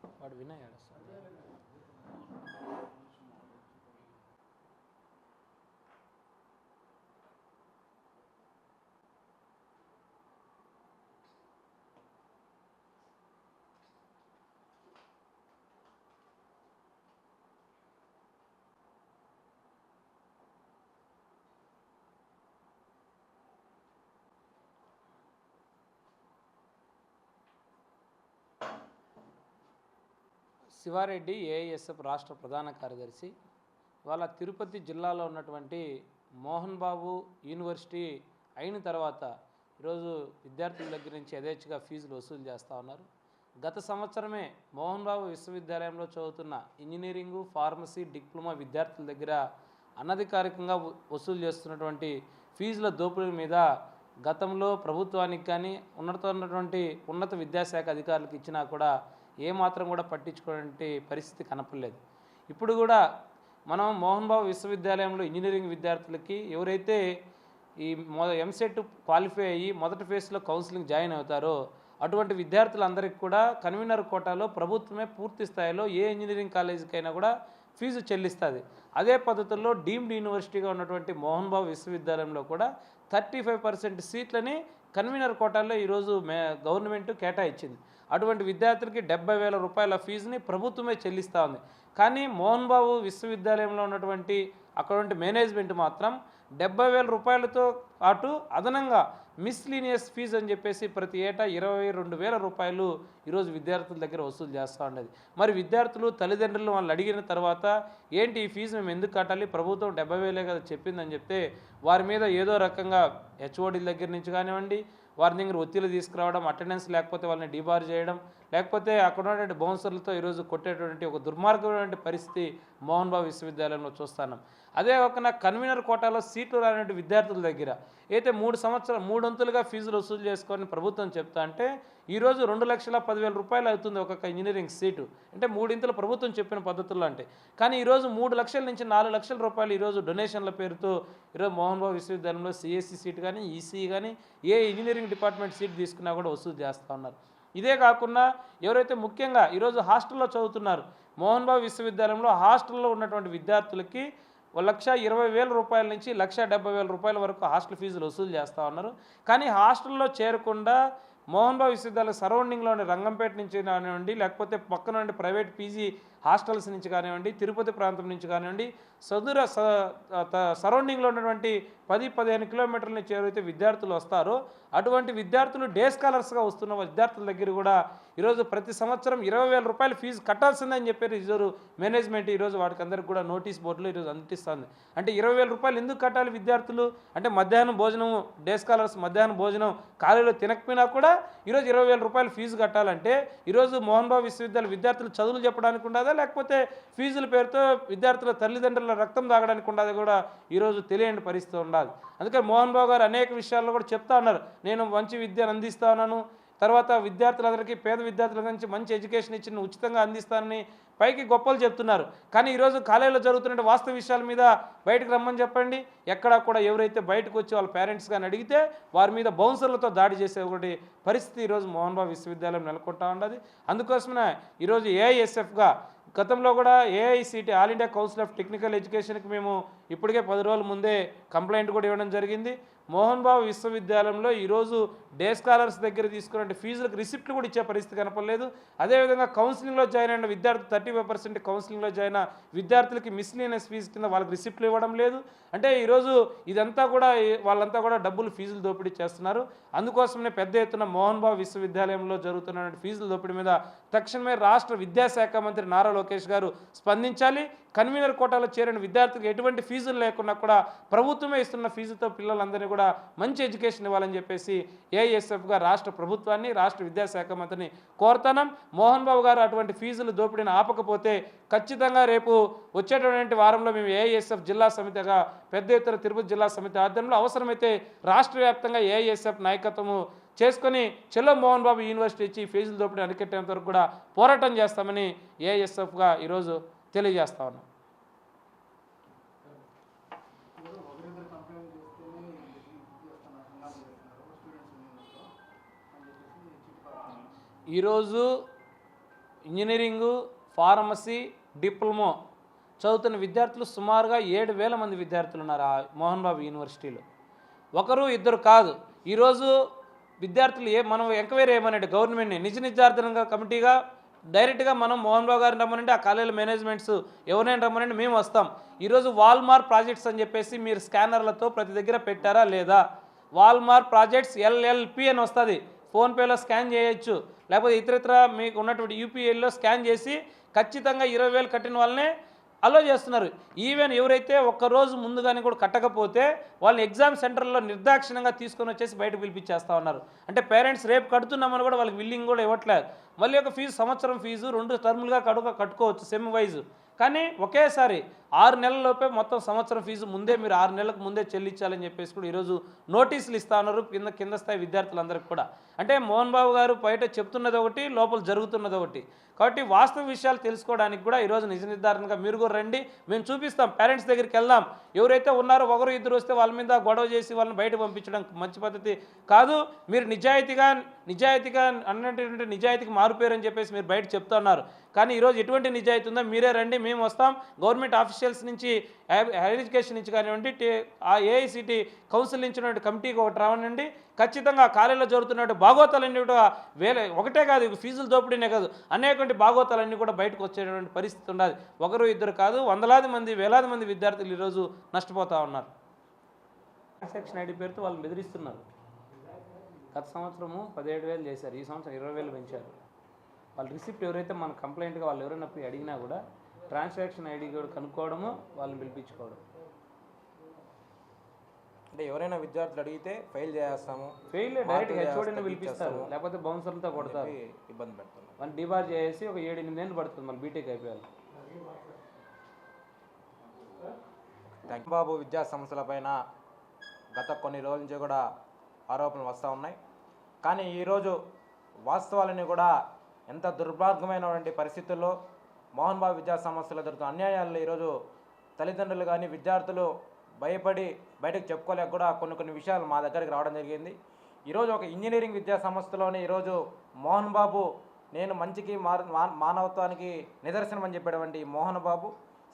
వాడు వినయాడు sir. Sivareddy AISF రాష్ట్ర ప్రధాన కార్యదర్శి. ఇవాళ తిరుపతి జిల్లాలో ఉన్నటువంటి మోహన్ బాబు యూనివర్సిటీ అయిన తర్వాత ఈరోజు విద్యార్థుల దగ్గర నుంచి యథేచ్ఛగా ఫీజులు వసూలు చేస్తూ ఉన్నారు. గత సంవత్సరమే మోహన్ బాబు విశ్వవిద్యాలయంలో చదువుతున్న ఇంజనీరింగు, ఫార్మసీ, డిప్లొమా విద్యార్థుల దగ్గర అనధికారికంగా వసూలు చేస్తున్నటువంటి ఫీజుల దోపిడీ మీద గతంలో ప్రభుత్వానికి కానీ ఉన్నత విద్యాశాఖ అధికారులకు ఇచ్చినా కూడా ఏమాత్రం కూడా పట్టించుకునే పరిస్థితి కనపడలేదు. ఇప్పుడు కూడా మనం మోహన్ బాబు విశ్వవిద్యాలయంలో ఇంజనీరింగ్ విద్యార్థులకి ఎవరైతే ఈ ఎంసెట్ క్వాలిఫై అయ్యి మొదటి ఫేజ్లో కౌన్సిలింగ్ జాయిన్ అవుతారో అటువంటి విద్యార్థులందరికీ కూడా కన్వీనర్ కోటాలో ప్రభుత్వమే పూర్తి స్థాయిలో ఏ ఇంజనీరింగ్ కాలేజీకైనా కూడా ఫీజు చెల్లిస్తుంది. అదే పద్ధతుల్లో డీమ్డ్ యూనివర్సిటీగా ఉన్నటువంటి మోహన్ బాబు విశ్వవిద్యాలయంలో కూడా 35% సీట్లని కన్వీనర్ కోటాల్లో ఈరోజు గవర్నమెంట్ కేటాయించింది. అటువంటి విద్యార్థులకి 70,000 రూపాయల ఫీజుని ప్రభుత్వమే చెల్లిస్తూ ఉంది. కానీ మోహన్ బాబు విశ్వవిద్యాలయంలో ఉన్నటువంటి అక్కడ మేనేజ్మెంట్ మాత్రం 70,000 రూపాయలతో పాటు అదనంగా మిస్లీనియస్ ఫీజు అని చెప్పేసి ప్రతి ఏటా 22,000 రూపాయలు ఈరోజు విద్యార్థుల దగ్గర వసూలు చేస్తూ ఉండేది. మరి విద్యార్థులు తల్లిదండ్రులు వాళ్ళు అడిగిన తర్వాత ఏంటి ఈ ఫీజు మేము ఎందుకు కట్టాలి, ప్రభుత్వం 70,000 కదా చెప్పిందని చెప్తే వారి మీద ఏదో రకంగా హెచ్ఓడీల దగ్గర నుంచి కానివ్వండి, వారి దగ్గర ఒత్తిళ్లు తీసుకురావడం, అటెండెన్స్ లేకపోతే వాళ్ళని డిబార్ చేయడం, లేకపోతే అక్కడ ఉన్నటువంటి బౌన్సర్లతో ఈరోజు కొట్టేటువంటి ఒక దుర్మార్గమైన పరిస్థితి మోహన్ బాబు విశ్వవిద్యాలయంలో చూస్తున్నాం. అదే ఒక కన్వీనర్ కోటాలో సీట్లు రానటువంటి విద్యార్థుల దగ్గర అయితే 3 అంతులుగా ఫీజులు వసూలు చేసుకొని ప్రభుత్వం చెప్తా అంటే ఈరోజు 2,10,000 రూపాయలు అవుతుంది ఒక్కొక్క ఇంజనీరింగ్ సీటు. అంటే 3 ఇంతలు ప్రభుత్వం చెప్పిన పద్ధతుల్లో అంటే. కానీ ఈరోజు 3 లక్షల నుంచి 4 లక్షల రూపాయలు ఈరోజు డొనేషన్ల పేరుతో ఈరోజు మోహన్ బాబు విశ్వవిద్యాలయంలో సిఎస్సి సీటు కానీ, ఈసీ కానీ, ఏ ఇంజనీరింగ్ డిపార్ట్మెంట్ సీట్ తీసుకున్నా కూడా వసూలు చేస్తూ ఉన్నారు. ఇదే కాకుండా ఎవరైతే ముఖ్యంగా ఈరోజు హాస్టల్లో చదువుతున్నారు, మోహన్ బాబు విశ్వవిద్యాలయంలో హాస్టల్లో ఉన్నటువంటి విద్యార్థులకి 1,20,000 రూపాయల నుంచి 1,70,000 రూపాయల వరకు హాస్టల్ ఫీజులు వసూలు చేస్తూ ఉన్నారు. కానీ హాస్టల్లో చేరకుండా మోహన్ బాబు విశ్వవిద్యాలయం సరౌండింగ్లోని రంగంపేట నుంచి కానివ్వండి, లేకపోతే పక్కన ప్రైవేట్ పీజీ హాస్టల్స్ నుంచి కానివ్వండి, తిరుపతి ప్రాంతం నుంచి కానివ్వండి, సరౌండింగ్లో ఉన్నటువంటి 10-15 కిలోమీటర్ల నుంచి ఎవరైతే విద్యార్థులు వస్తారో అటువంటి విద్యార్థులు డే స్కాలర్స్గా వస్తున్న విద్యార్థుల దగ్గర కూడా ఈరోజు ప్రతి సంవత్సరం 20,000 రూపాయలు ఫీజు కట్టాల్సిందని చెప్పారు ఈరోజు మేనేజ్మెంట్. ఈరోజు వాటికి అందరికి కూడా నోటీస్ బోర్డులో ఈరోజు అందిస్తుంది. అంటే 20,000 రూపాయలు ఎందుకు కట్టాలి విద్యార్థులు అంటే మధ్యాహ్నం భోజనం, డే స్కాలర్స్ మధ్యాహ్నం భోజనం కాలేజీలో తినకపోయినా కూడా ఈరోజు 20,000 రూపాయలు ఫీజు కట్టాలంటే ఈరోజు మోహన్ బాబు విశ్వవిద్యాలయ విద్యార్థులు చదువులు చెప్పడానికి ఉండదా, లేకపోతే ఫీజుల పేరుతో విద్యార్థుల తల్లిదండ్రుల రక్తం తాగడానికి ఉండదు కూడా ఈరోజు తెలియని పరిస్థితి ఉండదు. అందుకని మోహన్ బాబు గారు అనేక విషయాల్లో కూడా చెప్తా ఉన్నారు, నేను మంచి విద్యను అందిస్తా ఉన్నాను, తర్వాత విద్యార్థులందరికీ పేద విద్యార్థుల నుంచి మంచి ఎడ్యుకేషన్ ఇచ్చి ఉచితంగా అందిస్తానని పైకి గొప్పలు చెప్తున్నారు. కానీ ఈరోజు కాలేజీలో జరుగుతున్న వాస్తవ విషయాల మీద బయటకు రమ్మని చెప్పండి. ఎక్కడా కూడా ఎవరైతే బయటకు వచ్చి వాళ్ళ పేరెంట్స్ కానీ అడిగితే వారి మీద బౌన్సర్లతో దాడి చేసే ఒకటి పరిస్థితి ఈరోజు మోహన్ బాబు విశ్వవిద్యాలయం నెలకొంటా ఉండదు. అందుకోసమే ఈరోజు ఏఐఎస్ఎఫ్గా గతంలో కూడా AICTE all India council of technical ఎడ్యుకేషన్కి మేము ఇప్పటికే 10 రోజుల ముందే కంప్లైంట్ కూడా ఇవ్వడం జరిగింది. మోహన్ బాబు విశ్వవిద్యాలయంలో ఈరోజు డే స్కాలర్స్ దగ్గర తీసుకున్న ఫీజులకు రిసిప్ట్లు కూడా ఇచ్చే పరిస్థితి కనపడలేదు. అదేవిధంగా కౌన్సిలింగ్లో జాయిన్ అయిన విద్యార్థి 35% కౌన్సిలింగ్లో జాయిన్ అయిన విద్యార్థులకి మిస్లీనియస్ ఫీజు కింద వాళ్ళకి రిసిప్ట్లు ఇవ్వడం లేదు. అంటే ఈరోజు ఇదంతా కూడా వాళ్ళంతా కూడా డబ్బులు ఫీజులు దోపిడీ చేస్తున్నారు. అందుకోసమే పెద్ద ఎత్తున మోహన్ బాబు విశ్వవిద్యాలయంలో జరుగుతున్న ఫీజుల దోపిడీ మీద తక్షణమే రాష్ట్ర విద్యాశాఖ మంత్రి నారా లోకేష్ గారు స్పందించాలి. కన్వీనర్ కోటాలో చేరిన విద్యార్థులకు ఎటువంటి ఫీజులు లేకున్నా కూడా ప్రభుత్వమే ఇస్తున్న ఫీజుతో పిల్లలందరినీ కూడా మంచి ఎడ్యుకేషన్ ఇవ్వాలని చెప్పేసి ఏఐఎస్ఎఫ్గా రాష్ట్ర ప్రభుత్వాన్ని, రాష్ట్ర విద్యాశాఖ మంత్రిని కోరుతున్నాం. మోహన్ బాబు గారు అటువంటి ఫీజులు దోపిడీని ఆపకపోతే ఖచ్చితంగా రేపు వచ్చేటువంటి వారంలో మేము ఏఐఎస్ఎఫ్ జిల్లా సమితిగా పెద్ద ఎత్తున తిరుపతి జిల్లా సమితి ఆధ్వర్యంలో అవసరమైతే రాష్ట్ర వ్యాప్తంగా ఏఐఎస్ఎఫ్ నాయకత్వము చేసుకొని చెల్లో మోహన్ బాబు యూనివర్సిటీ ఇచ్చి ఫీజుల దోపిడీ అరికట్టేంత వరకు కూడా పోరాటం చేస్తామని ఏఐఎస్ఎఫ్గా ఈరోజు తెలియజేస్తా ఉన్నాం. ఈరోజు ఇంజనీరింగు, ఫార్మసీ, డిప్లొమో చదువుతున్న విద్యార్థులు సుమారుగా 7,000 మంది విద్యార్థులు ఉన్నారు ఆ మోహన్ బాబు యూనివర్సిటీలో. ఒకరు ఇద్దరు కాదు. ఈరోజు విద్యార్థులు మనం ఎంక్వైరీ చేయమనండి గవర్నమెంట్ని, నిజ నిర్ధారణ కమిటీగా డైరెక్ట్గా మనం మోహన్ బాబు గారిని రమ్మనండి, ఆ కాలేజీల మేనేజ్మెంట్స్ ఎవరైనా రమ్మనండి, మేము వస్తాం. ఈరోజు వాల్మార్ట్ ప్రాజెక్ట్స్ అని చెప్పేసి మీరు స్కానర్లతో ప్రతి దగ్గర పెట్టారా లేదా? వాల్మార్ట్ ప్రాజెక్ట్స్ LLP అని వస్తుంది, ఫోన్పేలో స్కాన్ చేయొచ్చు, లేకపోతే ఇతరత్ర మీకు ఉన్నటువంటి యూపీఐలో స్కాన్ చేసి ఖచ్చితంగా 20,000 కట్టిన వాళ్ళనే అలో చేస్తున్నారు. ఈవెన్ ఎవరైతే ఒక్కరోజు ముందుగానే కూడా కట్టకపోతే వాళ్ళని ఎగ్జామ్ సెంటర్లో నిర్దాక్షిణ్యంగా తీసుకొని వచ్చేసి బయటకు పిలిపించేస్తూ ఉన్నారు. అంటే పేరెంట్స్ రేపు కడుతున్నామని కూడా వాళ్ళకి విల్లింగ్ కూడా ఇవ్వట్లేదు. మళ్ళీ ఒక ఫీజు, సంవత్సరం ఫీజు 2 టర్ములుగా కట్టుకోవచ్చు సెమ్ వైజు, కానీ ఒకేసారి 6 నెలలలోపే మొత్తం సంవత్సరం ఫీజు ముందే మీరు 6 నెలలకు ముందే చెల్లించాలని చెప్పేసి కూడా ఈరోజు నోటీసులు ఇస్తా ఉన్నారు కింద స్థాయి విద్యార్థులందరికీ కూడా. అంటే మోహన్ బాబు గారు బయట చెప్తున్నది ఒకటి, లోపల జరుగుతున్నది ఒకటి. కాబట్టి వాస్తవ విషయాలు తెలుసుకోవడానికి కూడా ఈరోజు నిజ నిర్ధారణగా మీరు కూడా రండి, మేము చూపిస్తాం, పేరెంట్స్ దగ్గరికి వెళ్దాం. ఎవరైతే ఉన్నారో ఒకరు ఇద్దరు వస్తే వాళ్ళ మీద గొడవ చేసి వాళ్ళని బయట పంపించడం మంచి పద్ధతి కాదు. మీరు నిజాయితీగా అన్నటువంటి నిజాయితీకి మారుపేరని చెప్పేసి మీరు బయట చెప్తున్నారు. కానీ ఈరోజు ఎటువంటి నిజాయితీ ఉందో మీరే రండి, మేము వస్తాం. గవర్నమెంట్ ఆఫీషియల్స్ నుంచి, హైయర్ ఎడ్యుకేషన్ నుంచి కానివ్వండి, ఆ AICT కౌన్సిల్ నుంచి కమిటీకి ఒకటి రావనండి. ఖచ్చితంగా కాలేజీలో జరుగుతున్నట్టు బాగోతాలన్నీ కూడా ఒకటే కాదు, ఫీజులు దోపిడీనే కాదు, అనేటువంటి బాగోతాలన్నీ కూడా బయటకు వచ్చేటువంటి పరిస్థితి ఉన్నది. ఒకరు ఇద్దరు కాదు, వందలాది మంది, వేలాది మంది విద్యార్థులు ఈరోజు నష్టపోతూ ఉన్నారు. ట్రాన్సాక్షన్ ID పేరుతో వాళ్ళు బెదిరిస్తున్నారు. గత సంవత్సరము 17,000 చేశారు, ఈ సంవత్సరం 20,000 పెంచారు. వాళ్ళ రిసిప్ట్ ఎవరైతే మన కంప్లైంట్గా వాళ్ళు ఎవరైనా పోయి అడిగినా కూడా ట్రాన్సాక్షన్ ID కూడా కనుక్కోవడము, వాళ్ళని పిలిపించుకోవడం. అంటే ఎవరైనా విద్యార్థులు అడిగితే ఫెయిల్ చేస్తాము, డైరెక్ట్గా HODని పిలిపిస్తారు, లేకపోతే బౌన్సర్లతో కొడతారు, ఇబ్బంది పెడుతున్నారు. వాళ్ళు డిబార్ చేసి ఒక 7-8 ఏళ్ళు పడుతుంది మళ్ళీ బీటెక్ అయిపోయాలి. బాబు విద్యా సంస్థలపైన గత కొన్ని రోజుల నుంచి కూడా ఆరోపణలు వస్తూ ఉన్నాయి. కానీ ఈరోజు వాస్తవాలని కూడా ఎంత దుర్మార్గమైనటువంటి పరిస్థితుల్లో మోహన్ బాబు విద్యా సంస్థలు జరుగుతున్న అన్యాయాల్లో ఈరోజు తల్లిదండ్రులు కానీ విద్యార్థులు భయపడి బయటకు చెప్పుకోలేక కూడా కొన్ని విషయాలు మా దగ్గరికి రావడం జరిగింది. ఈరోజు ఒక ఇంజనీరింగ్ విద్యా సంస్థలోనే ఈరోజు మోహన్ బాబు నేను మంచికి మానవత్వానికి నిదర్శనం అని చెప్పేటువంటి మోహన్ బాబు,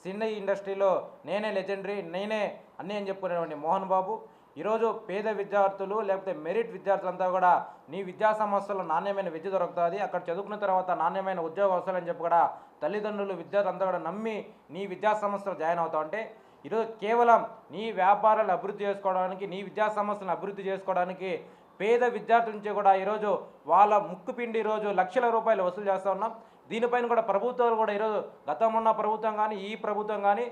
సినీ ఇండస్ట్రీలో నేనే లెజెండరీ, నేనే అన్నీ అని చెప్పుకునేటువంటి మోహన్ బాబు ఈరోజు పేద విద్యార్థులు లేకపోతే మెరిట్ విద్యార్థులంతా కూడా నీ విద్యా సంస్థలో నాణ్యమైన విద్య దొరుకుతుంది, అక్కడ చదువుకున్న తర్వాత నాణ్యమైన ఉద్యోగం వస్తుందని చెప్పి కూడా తల్లిదండ్రులు విద్యార్థులంతా కూడా నమ్మి నీ విద్యా సంస్థలో జాయిన్ అవుతావు. అంటే ఈరోజు కేవలం నీ వ్యాపారాలు అభివృద్ధి చేసుకోవడానికి, నీ విద్యా సంస్థలను అభివృద్ధి చేసుకోవడానికి పేద విద్యార్థుల నుంచి కూడా ఈరోజు వాళ్ళ ముక్కుపిండి ఈరోజు లక్షల రూపాయలు వసూలు చేస్తూ ఉన్నాం. దీనిపైన కూడా ప్రభుత్వాలు కూడా ఈరోజు గతంలో ఉన్న ప్రభుత్వం కానీ ఈ ప్రభుత్వం కానీ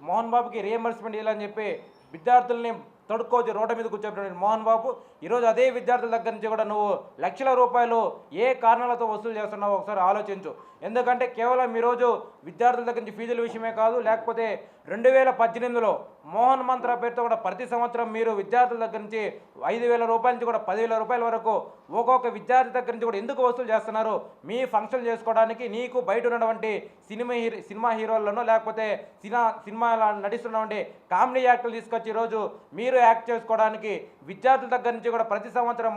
మోహన్ బాబుకి రియంబర్స్మెంట్ ఇవ్వాలని చెప్పి విద్యార్థుల్ని తొడుక్కోవచ్చు రోడ్డు మీద కూర్చోబెట్టిన మోహన్ బాబు ఈరోజు అదే విద్యార్థుల దగ్గర నుంచి కూడా నువ్వు లక్షల రూపాయలు ఏ కారణాలతో వసూలు చేస్తున్నావో ఒకసారి ఆలోచించు. ఎందుకంటే కేవలం ఈరోజు విద్యార్థుల దగ్గర నుంచి ఫీజుల విషయమే కాదు, లేకపోతే 2018లో మోహన్ మంత్ర పేరుతో కూడా ప్రతి సంవత్సరం మీరు విద్యార్థుల దగ్గర నుంచి 5,000 రూపాయల నుంచి కూడా 10,000 రూపాయల వరకు ఒక్కొక్క విద్యార్థి దగ్గర నుంచి కూడా ఎందుకు వసూలు చేస్తున్నారు? మీ ఫంక్షన్ చేసుకోవడానికి, నీకు బయట ఉన్నటువంటి సినిమా హీరోలను లేకపోతే సినిమాలో నటిస్తున్నటువంటి కామెడీ యాక్టర్లు తీసుకొచ్చి ఈరోజు మీరు యాక్ట్ చేసుకోవడానికి విద్యార్థుల దగ్గర నుంచి కూడా ప్రతి సంవత్సరం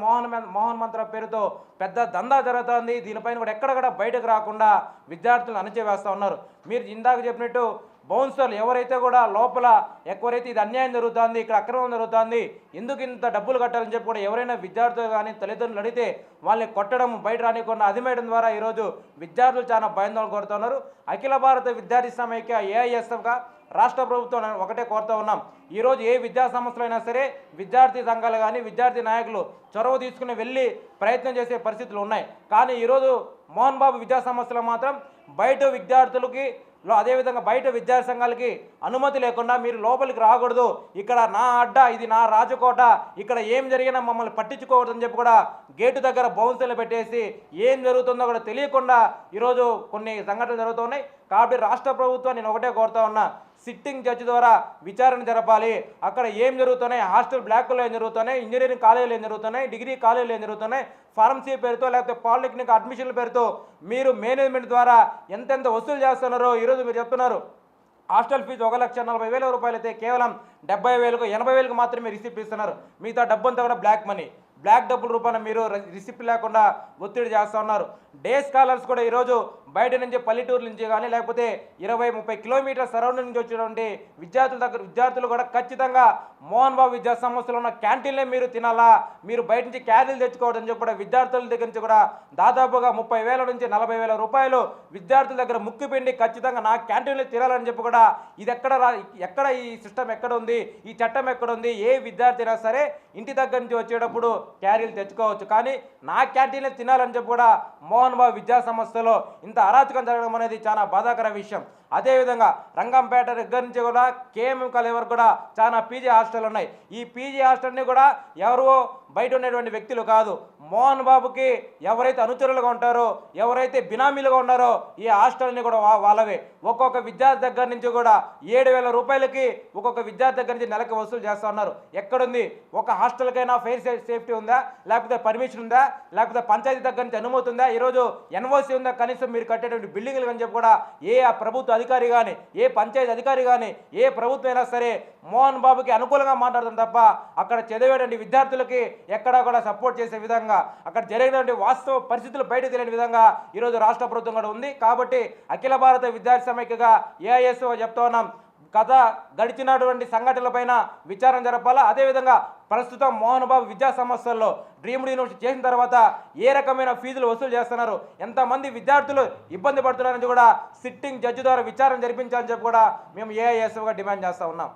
మోహన్ మంత్ర పేరుతో పెద్ద దందా జరుగుతుంది. దీనిపైన కూడా ఎక్కడ కూడా బయటకు రాకుండా విద్యార్థులు అణచివేస్తూ ఉన్నారు. మీరు ఇందాక చెప్పినట్టు బౌన్సర్లు ఎవరైతే కూడా లోపల ఎవరైతే ఇది అన్యాయం జరుగుతుంది, ఇక్కడ అక్రమం జరుగుతుంది, ఎందుకు ఇంత డబ్బులు కట్టాలని చెప్పి కూడా ఎవరైనా విద్యార్థులు కానీ తల్లిదండ్రులు అడిగితే వాళ్ళని కొట్టడం, బయట రానికుండా అదిమేయడం ద్వారా ఈరోజు విద్యార్థులు చాలా భయాందోళన కోరుతున్నారు. అఖిల భారత విద్యార్థి సమైక్య AISFగా రాష్ట్ర ప్రభుత్వం ఒకటే కోరుతూ ఉన్నాం. ఈరోజు ఏ విద్యా సంస్థలు అయినా సరే విద్యార్థి సంఘాలు కానీ విద్యార్థి నాయకులు చొరవ తీసుకుని వెళ్ళి ప్రయత్నం చేసే పరిస్థితులు ఉన్నాయి. కానీ ఈరోజు మోహన్ బాబు విద్యా సంస్థలు మాత్రం బయట విద్యార్థులకి అదేవిధంగా బయట విద్యార్థి సంఘాలకి అనుమతి లేకుండా మీరు లోపలికి రాకూడదు, ఇక్కడ నా అడ్డా, ఇది నా రాజకోట, ఇక్కడ ఏం జరిగినా మమ్మల్ని పట్టించుకోకూడదని చెప్పి కూడా గేటు దగ్గర బౌన్సర్లు పెట్టేసి ఏం జరుగుతుందో కూడా తెలియకుండా ఈరోజు కొన్ని సంఘటనలు జరుగుతున్నాయి. కాబట్టి రాష్ట్ర ప్రభుత్వం నేను ఒకటే కోరుతా ఉన్నా, సిట్టింగ్ జడ్జి ద్వారా విచారణ జరపాలి. అక్కడ ఏం జరుగుతున్నాయి, హాస్టల్ బ్లాక్లో ఏం జరుగుతున్నాయి, ఇంజనీరింగ్ కాలేజీలు ఏం జరుగుతున్నాయి, డిగ్రీ కాలేజీలు ఏం జరుగుతున్నాయి, ఫార్మసీ పేరుతో లేకపోతే పాలిటెక్నిక్ అడ్మిషన్ల పేరుతో మీరు మేనేజ్మెంట్ ద్వారా ఎంతెంత వసూలు చేస్తున్నారో ఈరోజు మీరు చెప్తున్నారు. హాస్టల్ ఫీజు 1,40,000 రూపాయలు అయితే కేవలం 70,000కు 80,000కు మాత్రమే రిసిప్ట్ ఇస్తున్నారు. మిగతా డబ్బంతా కూడా బ్లాక్ మనీ, బ్లాక్ డబ్బుల రూపాయన మీరు రిసిప్ట్ లేకుండా ఒత్తిడి చేస్తూ ఉన్నారు. డే స్కాలర్స్ కూడా ఈరోజు బయట నుంచి పల్లెటూరు నుంచి కానీ లేకపోతే 20-30 కిలోమీటర్ సరౌండింగ్ నుంచి వచ్చినటువంటి విద్యార్థులు కూడా ఖచ్చితంగా మోహన్ బాబు విద్యా సంస్థలో ఉన్న క్యాంటీన్లే మీరు తినాలా, మీరు బయట నుంచి క్యారీలు తెచ్చుకోవడం చెప్పి కూడా విద్యార్థుల దగ్గర నుంచి కూడా దాదాపుగా 30,000 నుంచి 40,000 రూపాయలు విద్యార్థుల దగ్గర ముక్కిపిండి ఖచ్చితంగా నా క్యాంటీన్లో తినాలని చెప్పి కూడా ఇది ఎక్కడ ఈ సిస్టమ్ ఎక్కడ ఉంది, ఈ చట్టం ఎక్కడ ఉంది? ఏ విద్యార్థి అయినా సరే ఇంటి దగ్గర నుంచి వచ్చేటప్పుడు క్యారీలు తెచ్చుకోవచ్చు, కానీ నా క్యాంటీన్లో తినాలని చెప్పి కూడా మోహన్ బాబు విద్యా సంస్థలో ఇంత అరాచకం జరగడం అనేది చాలా బాధాకర విషయం. అదేవిధంగా రంగంపేట దగ్గర నుంచి కూడా కేఎంఎం కాలేజ్ వరకు కూడా చాలా పీజీ హాస్టల్ ఉన్నాయి. ఈ పీజీ హాస్టల్ని కూడా ఎవరో బయట ఉన్నటువంటి వ్యక్తులు కాదు, మోహన్ బాబుకి ఎవరైతే అనుచరులుగా ఉంటారో, ఎవరైతే బినామీలుగా ఉన్నారో ఈ హాస్టల్ని కూడా వాళ్ళవే. ఒక్కొక్క విద్యార్థి దగ్గర నుంచి కూడా 7,000 రూపాయలకి ఒక్కొక్క విద్యార్థి దగ్గర నుంచి నెలకు వసూలు చేస్తూ ఉన్నారు. ఎక్కడుంది? ఒక హాస్టల్కైనా ఫైర్ సేఫ్టీ ఉందా, లేకపోతే పర్మిషన్ ఉందా, లేకపోతే పంచాయతీ దగ్గర నుంచి అనుమతి ఉందా, ఈరోజు ఎన్ఓసి ఉందా? కనీసం మీరు కట్టేటువంటి బిల్డింగ్లు అని చెప్పి కూడా ఏ ప్రభుత్వ అధికారి కానీ, ఏ పంచాయతీ అధికారి కానీ, ఏ ప్రభుత్వం అయినా సరే మోహన్ బాబుకి అనుకూలంగా మాట్లాడతాం తప్ప అక్కడ చదివేటువంటి విద్యార్థులకి ఎక్కడా కూడా సపోర్ట్ చేసే విధంగా, అక్కడ జరిగినటువంటి వాస్తవ పరిస్థితులు బయట తెలియని విధంగా ఈరోజు రాష్ట్ర ప్రభుత్వం కూడా ఉంది. కాబట్టి అఖిల భారత విద్యార్థి సమైక్యగా ఏఐఎస్ఓ చెప్తా ఉన్నాం, గడిచినటువంటి సంఘటనలపైన విచారణ జరపాలా. అదేవిధంగా ప్రస్తుతం మోహన్ బాబు విద్యా సంస్థల్లో డ్రీమ్డ్ యూనివర్సిటీ చేసిన తర్వాత ఏ రకమైన ఫీజులు వసూలు చేస్తున్నారు, ఎంతమంది విద్యార్థులు ఇబ్బంది పడుతున్నారని కూడా సిట్టింగ్ జడ్జి ద్వారా విచారణ జరిపించాలని చెప్పి కూడా మేము ఏఐఎస్ఓగా డిమాండ్ చేస్తూ ఉన్నాం.